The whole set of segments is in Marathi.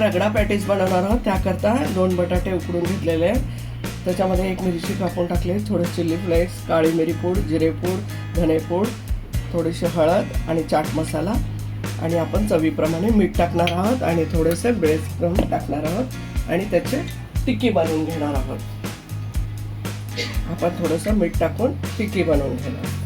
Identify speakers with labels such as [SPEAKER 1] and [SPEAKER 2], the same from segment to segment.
[SPEAKER 1] रगडा पॅटीस बनवणार आहोत. त्याकरता 2 बटाटे उकडून घेतलेले आहेत. त्याच्यामध्ये 1 मिरची कापून टाकली, थोडे चिली फ्लेक्स, काळी मिरी पूड, जिरेपूड, धनेपूड, थोडीशी हळद आणि चाट मसाला आणि आपण चवीप्रमाणे मीठ टाकणार आहोत आणि थोडेसे ब्रेड टाकणार आहोत आणि त्याचे टिक्की बनवून घेणार आहोत. आपण थोडंसं मीठ टाकून टिक्की बनवून घेणार.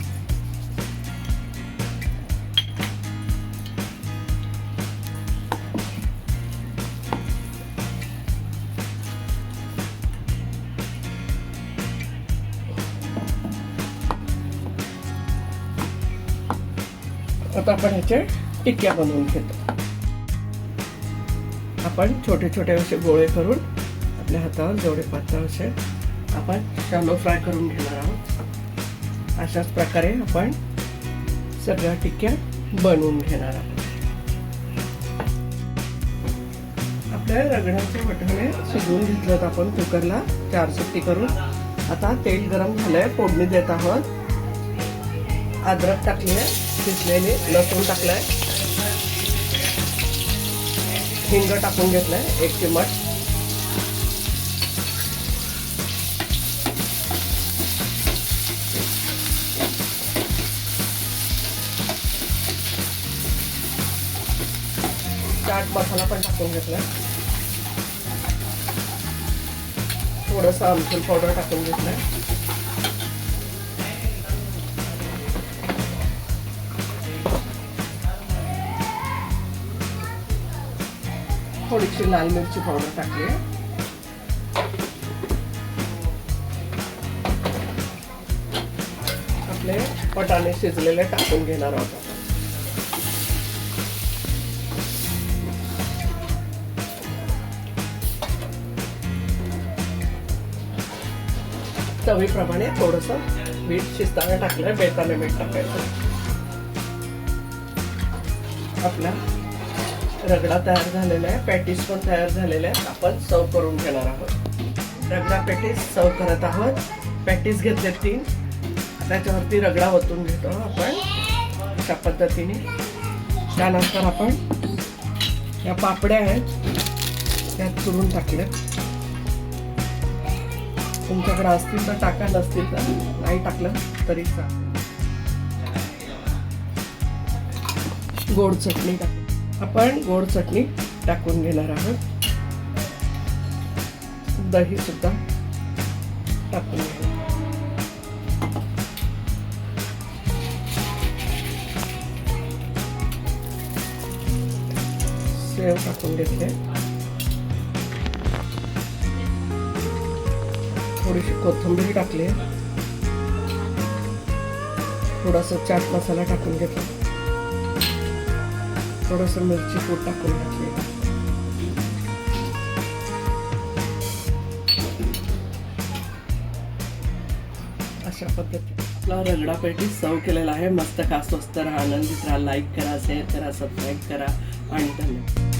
[SPEAKER 1] आता आपण ह्याचे टिक्क्या बनवून घेतो. आपण छोटे छोटे असे गोळे करून आपल्या हातावर जेवढे पातळ असेल आपण शॅलो फ्राय करून घेणार आहोत. अशाच प्रकारे आपण सगळ्या टिक्क्या बनवून घेणार आहोत. आपल्या रगड्याचे वाटाणे शिजवून घेतलेत आपण कुकरला 4 शिट्टी करून. आता तेल गरम झालंय, फोडणी देत आहोत. अद्रक टाकली आहे, शिजलेली लसूण टाकलाय, हिंग टाकून घेतलाय 1 चिमट, चाट मसाला पण टाकून घेतलाय, थोडंसं आमचूर पावडर टाकून घेतलाय, थोडीशी लाल मिरची पावडर टाकली आहे. आपले वाटाणे शिजलेले टाकून घेणार आहोत. चवीप्रमाणे थोडंसं मीठ शिजताना टाकलंय, बेताने मीठ टाकायचं. आपला रगडा तयार झालेला आहे, पॅटीस पण तयार झालेले आहेत. आपण सर्व करून घेणार आहोत. रगडा पॅटीस सर्व करत आहोत. पॅटीस घेतले 3, त्याच्यावरती रगडा ओतून घेतो आपण अशा पद्धतीने. त्यानंतर आपण या पापड्या आहेत त्यात चुरून टाकल्या. तुमच्याकडे असतील तर टाका, नसतील तर नाही टाकलं तरी चालेल. गोड चटणी टाकू. आपण गोड चटणी टाकून घेणार आहोत. दही सुद्धा टाकून घेऊ. सेव टाकून घेतले, थोडीशी कोथिंबीर टाकली, थोडासा चाट मसाला टाकून घेतला, थोडंसं मिरची पूड टाकून घातली. अशा पद्धतीने आपला रगडा पॅटीस सर्व केलेला आहे. मस्त खा, स्वस्त राहा, आनंदित राहा. लाईक करा, शेअर करा, सबस्क्राईब करा आणि धन्यवाद.